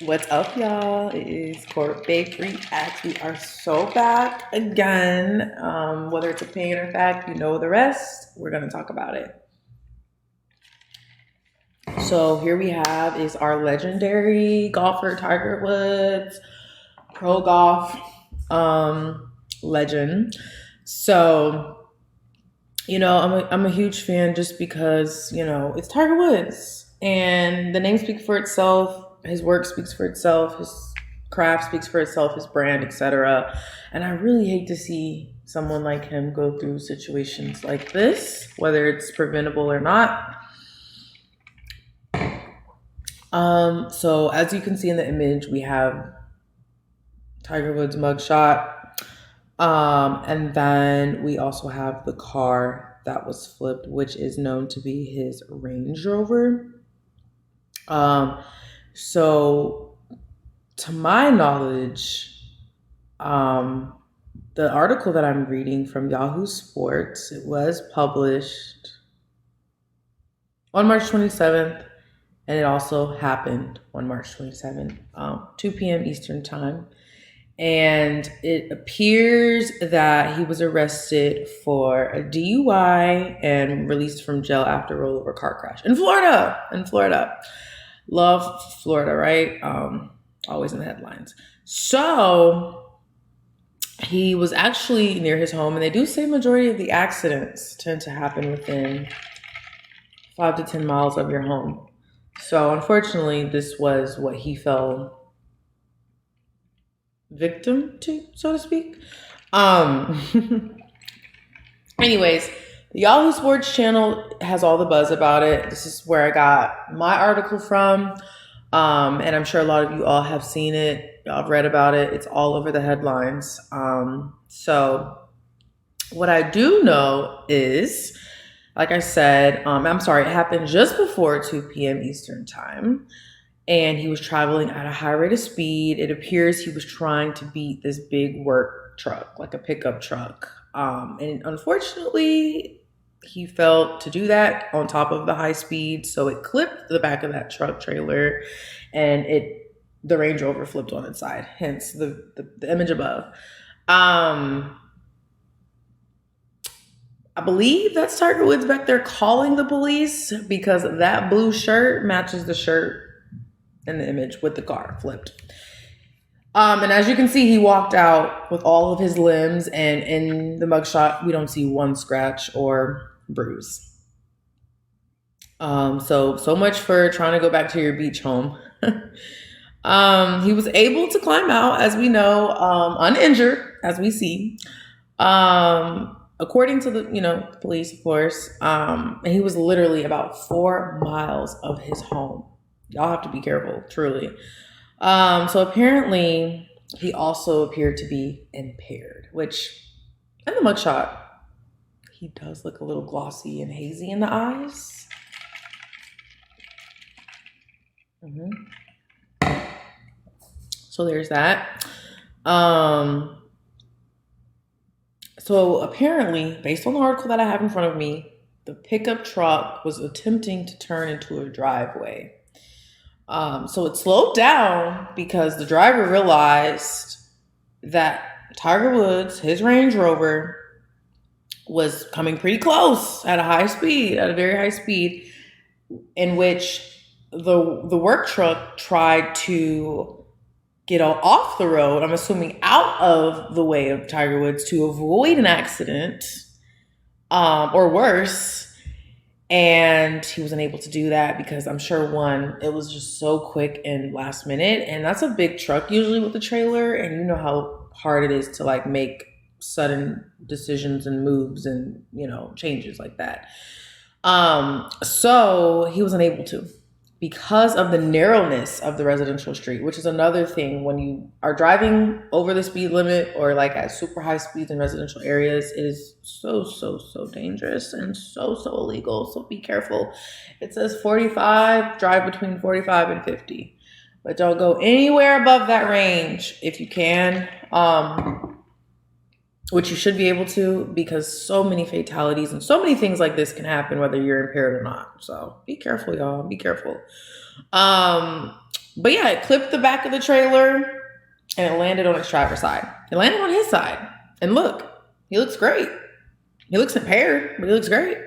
What's up, y'all? It is Court Babe Reacts. We are so back again. Whether it's a pain or fact, you know the rest. We're gonna talk about it. So here we have is our legendary golfer Tiger Woods, pro golf legend. So I'm a huge fan just because it's Tiger Woods and the name speaks for itself. His work speaks for itself. His craft speaks for itself. His brand, etc. And I really hate to see someone like him go through situations like this, whether it's preventable or not. So as you can see in the image, we have Tiger Woods mugshot. And then we also have the car that was flipped, which is known to be his Range Rover. So to my knowledge, the article that I'm reading from Yahoo Sports, it was published on March 27th, and it also happened on March 27th, 2 p.m. Eastern time. And it appears that he was arrested for a DUI and released from jail after a rollover car crash in Florida. Love Florida, right? Always in the headlines. So he was actually near his home, and they do say majority of the accidents tend to happen within 5 to 10 miles of your home. So unfortunately, this was what he fell victim to, so to speak. Anyways, the Yahoo Sports channel has all the buzz about it. This is where I got my article from. And I'm sure a lot of you all have seen it. I've read about it. It's all over the headlines. So what I do know is, like I said, it happened just before 2 p.m. Eastern time. And he was traveling at a high rate of speed. It appears he was trying to beat this big work truck, like a pickup truck. And unfortunately, he failed to do that on top of the high speed. So it clipped the back of that truck trailer, and the Range Rover flipped on its side, hence the image above. I believe that's Tiger Woods back there calling the police, because that blue shirt matches the shirt in the image with the car flipped. And as you can see, he walked out with all of his limbs, and in the mugshot, we don't see one scratch or bruise. So much for trying to go back to your beach home. He was able to climb out, as we know, uninjured, as we see. According to the police, of course. And he was literally about 4 miles of his home. Y'all have to be careful, truly. So apparently he also appeared to be impaired, which in the mugshot, he does look a little glossy and hazy in the eyes. So there's that. So apparently, based on the article that I have in front of me, the pickup truck was attempting to turn into a driveway. So it slowed down because the driver realized that Tiger Woods, his Range Rover, was coming pretty close at a very high speed, in which the work truck tried to get off the road, I'm assuming out of the way of Tiger Woods, to avoid an accident, or worse. And he wasn't able to do that because I'm sure, one, it was just so quick and last minute. And that's a big truck usually with the trailer. And you know how hard it is to make sudden decisions and moves and, changes like that. So he wasn't able to, because of the narrowness of the residential street, which is another thing. When you are driving over the speed limit or at super high speeds in residential areas, it is so dangerous and so illegal. So be careful. It says 45, drive between 45 and 50, but don't go anywhere above that range if you can. Which you should be able to, because so many fatalities and so many things like this can happen whether you're impaired or not. So be careful, y'all. Be careful. But yeah, it clipped the back of the trailer and it landed on its driver's side. It landed on his side. And look, he looks great. He looks impaired, but he looks great.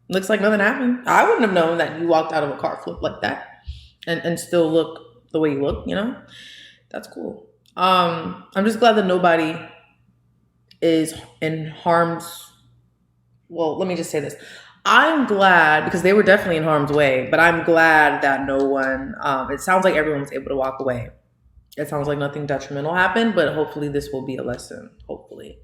Looks like nothing happened. I wouldn't have known that you walked out of a car flip like that and still look the way you look, you know? That's cool. I'm just glad that nobody is in harm's, well, let me just say this. I'm glad, because they were definitely in harm's way, but I'm glad that no one, it sounds like everyone was able to walk away. It sounds like nothing detrimental happened, but hopefully this will be a lesson. Hopefully.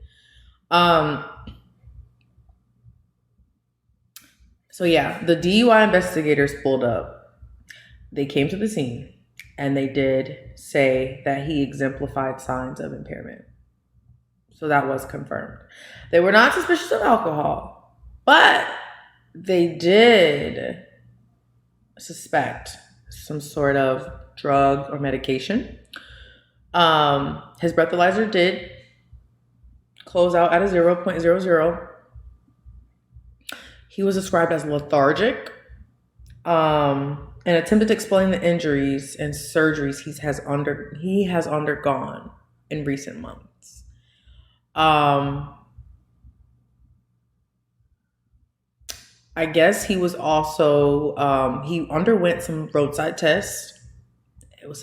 So yeah, the DUI investigators pulled up. They came to the scene and they did say that he exemplified signs of impairment. So that was confirmed. They were not suspicious of alcohol, but they did suspect some sort of drug or medication. His breathalyzer did close out at a 0.00. He was described as lethargic, and attempted to explain the injuries and surgeries he has undergone in recent months. I guess he was also, he underwent some roadside tests. It was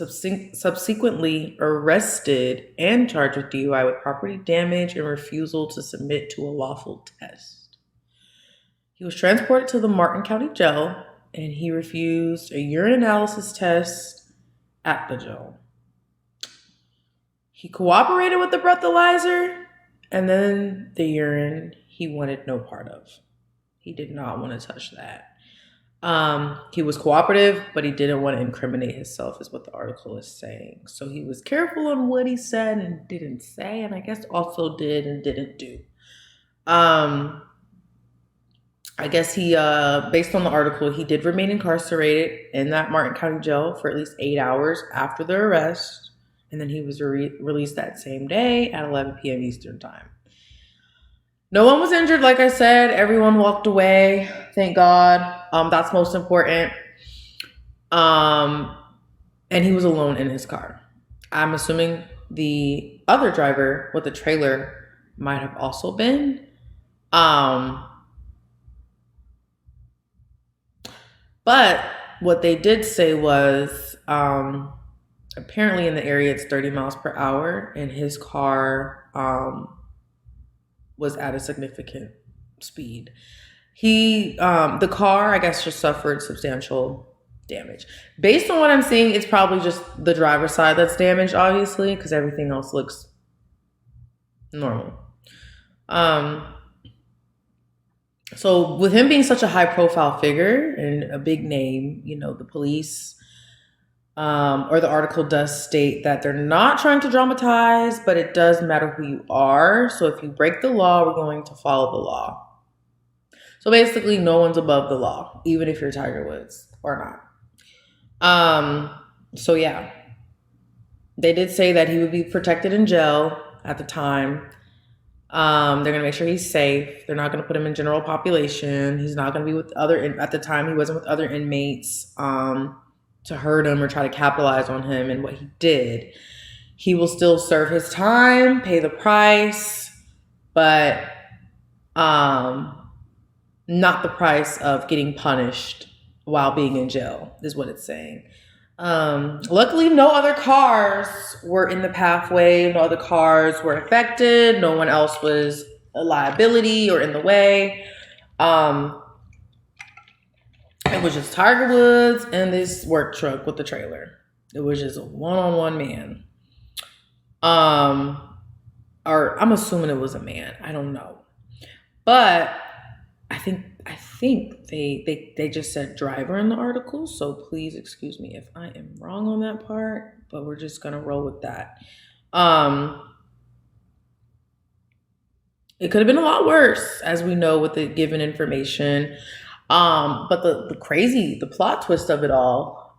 subsequently arrested and charged with DUI with property damage and refusal to submit to a lawful test. He was transported to the Martin County Jail and he refused a urine analysis test at the jail. He cooperated with the breathalyzer, and then the urine he wanted no part of. He did not want to touch that. He was cooperative, but he didn't want to incriminate himself, is what the article is saying. So he was careful on what he said and didn't say, and I guess also did and didn't do. I guess he, based on the article, he did remain incarcerated in that Martin County Jail for at least 8 hours after the arrest, and then he was released that same day at 11 p.m. Eastern Time. No one was injured, like I said. Everyone walked away, thank God. That's most important. And he was alone in his car. I'm assuming the other driver with the trailer might have also been. But what they did say was, apparently in the area it's 30 miles per hour, and his car was at a significant speed. The car, I guess, just suffered substantial damage. Based on what I'm seeing, it's probably just the driver's side that's damaged, obviously, because everything else looks normal. So with him being such a high profile figure and a big name, you know, the police, or the article does state that they're not trying to dramatize, but it does matter who you are. So if you break the law, we're going to follow the law. So basically no one's above the law, even if you're Tiger Woods or not. So yeah, they did say that he would be protected in jail at the time. They're going to make sure he's safe. They're not going to put him in general population. He's not going to be with at the time he wasn't with other inmates, to hurt him or try to capitalize on him and what he did. He will still serve his time, pay the price, but, not the price of getting punished while being in jail, is what it's saying. Luckily, no other cars were in the pathway. No other cars were affected. No one else was a liability or in the way. It was just Tiger Woods and this work truck with the trailer. It was just a one-on-one man. Or I'm assuming it was a man. I don't know. But I think they just said driver in the article, so please excuse me if I am wrong on that part, but we're just gonna roll with that. It could have been a lot worse, as we know with the given information. But the plot twist of it all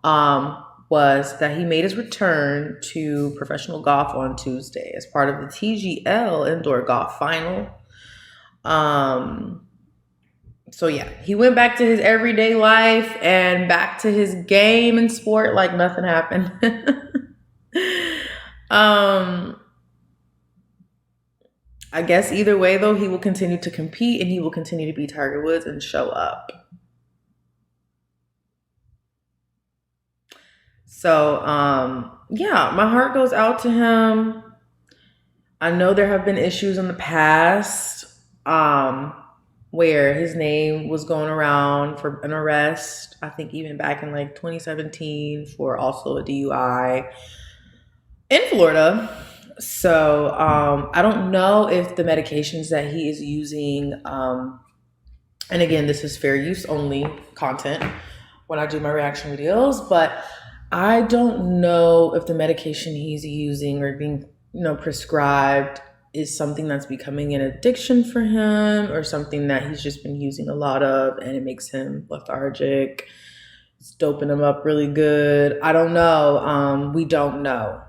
was that he made his return to professional golf on Tuesday as part of the TGL Indoor Golf Final. So yeah, he went back to his everyday life and back to his game and sport like nothing happened. um, I guess either way though, he will continue to compete and he will continue to be Tiger Woods and show up. So yeah, my heart goes out to him. I know there have been issues in the past where his name was going around for an arrest. I think even back in like 2017 for also a DUI in Florida. So I don't know if the medications that he is using, and again, this is fair use only content when I do my reaction videos, but I don't know if the medication he's using or being, prescribed is something that's becoming an addiction for him or something that he's just been using a lot of and it makes him lethargic. It's doping him up really good. I don't know. We don't know.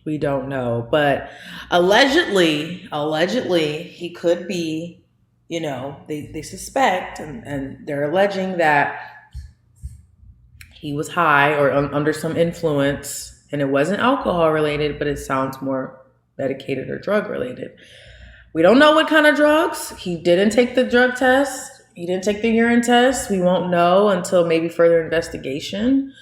We don't know. But allegedly, he could be, they suspect and they're alleging that he was high or under some influence, and it wasn't alcohol related, but it sounds more medicated or drug related. We don't know what kind of drugs. He didn't take the drug test. He didn't take the urine test. We won't know until maybe further investigation.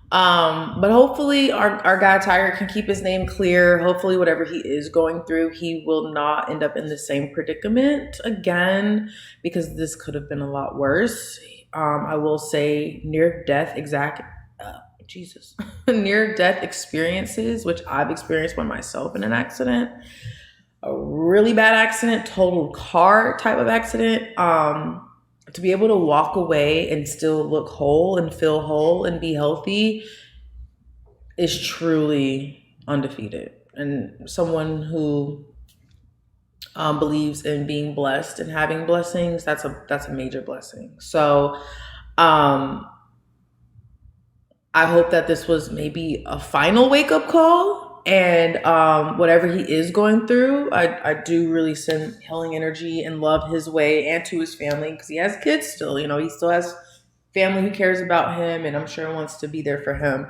But hopefully our guy Tiger can keep his name clear. Hopefully whatever he is going through, he will not end up in the same predicament again, because this could have been a lot worse. I will say near death experiences, which I've experienced one myself in an accident, a really bad accident, total car type of accident. To be able to walk away and still look whole and feel whole and be healthy is truly undefeated. And someone who believes in being blessed and having blessings, that's a major blessing. So I hope that this was maybe a final wake-up call, and whatever he is going through, I do really send healing energy and love his way and to his family, because he has kids still. He still has family who cares about him, and I'm sure wants to be there for him.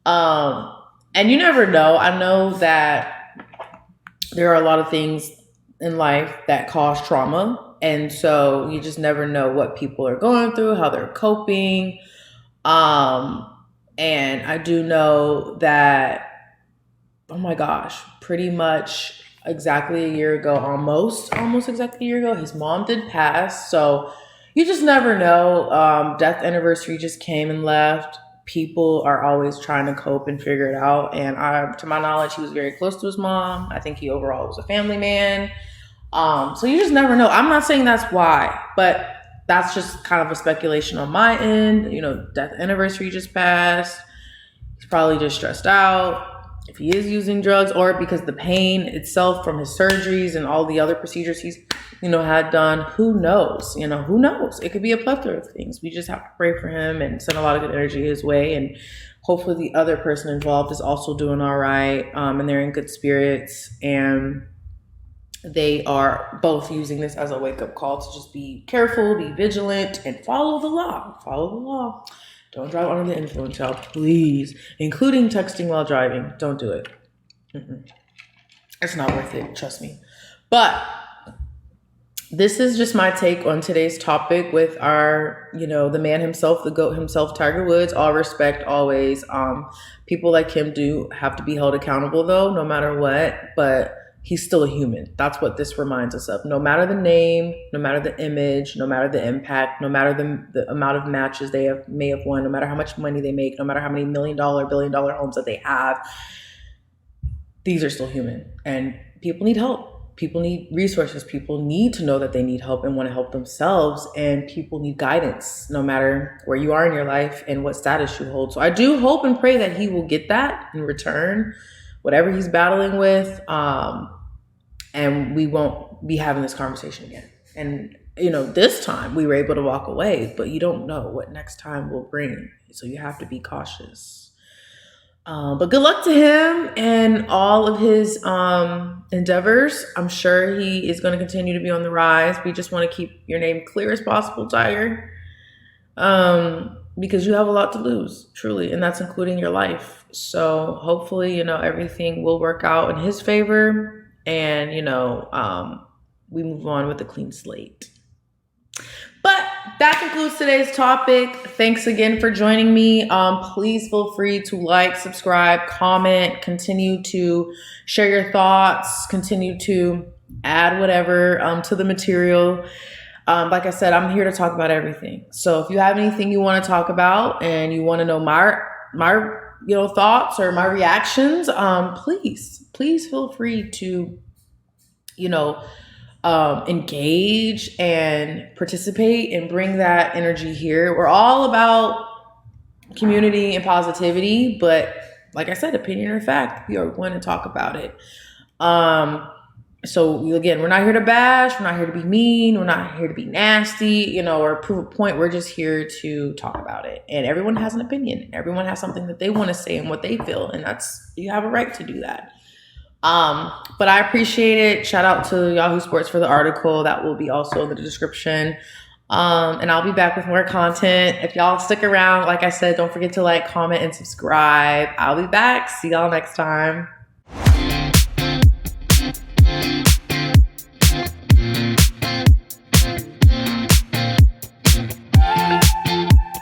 And you never know. I know that there are a lot of things in life that cause trauma, and so you just never know what people are going through, how they're coping. And I do know that, oh my gosh, pretty much exactly a year ago, almost exactly a year ago, his mom did pass. So you just never know. Death anniversary just came and left. People are always trying to cope and figure it out. And to my knowledge, he was very close to his mom. I think he overall was a family man. So you just never know. I'm not saying that's why, but that's just kind of a speculation on my end. Death anniversary just passed. He's probably just stressed out. If he is using drugs, or because the pain itself from his surgeries and all the other procedures he's, had done, who knows? Who knows? It could be a plethora of things. We just have to pray for him and send a lot of good energy his way. And hopefully the other person involved is also doing all right. And they're in good spirits, and they are both using this as a wake-up call to just be careful, be vigilant, and follow the law. Follow the law. Don't drive under the influence, y'all, please. Including texting while driving. Don't do it. It's not worth it, trust me. But this is just my take on today's topic with our, the man himself, the GOAT himself, Tiger Woods. All respect, always. People like him do have to be held accountable, though, no matter what. But he's still a human. That's what this reminds us of. No matter the name, no matter the image, no matter the impact, no matter the amount of matches they may have won, no matter how much money they make, no matter how many $1 million, $1 billion homes that they have, these are still human. And people need help. People need resources. People need to know that they need help and want to help themselves. And people need guidance, no matter where you are in your life and what status you hold. So I do hope and pray that he will get that in return, whatever he's battling with, and we won't be having this conversation again. And, this time we were able to walk away, but you don't know what next time will bring. So you have to be cautious. But good luck to him and all of his endeavors. I'm sure he is going to continue to be on the rise. We just want to keep your name clear as possible, Tiger, because you have a lot to lose, truly, and that's including your life. So hopefully, everything will work out in his favor, and we move on with a clean slate. But that concludes today's topic. Thanks again for joining me. Please feel free to like, subscribe, comment, continue to share your thoughts, continue to add whatever to the material. Like I said, I'm here to talk about everything. So if you have anything you want to talk about and you want to know my thoughts or my reactions, please feel free to engage and participate and bring that energy here. We're all about community and positivity, but like I said, opinion or fact, we are going to talk about it. So again, we're not here to bash, we're not here to be mean, we're not here to be nasty, or prove a point. We're just here to talk about it. And everyone has an opinion. Everyone has something that they want to say and what they feel, and you have a right to do that. But I appreciate it. Shout out to Yahoo Sports for the article. That will be also in the description. And I'll be back with more content. If y'all stick around, like I said, don't forget to like, comment, and subscribe. I'll be back. See y'all next time.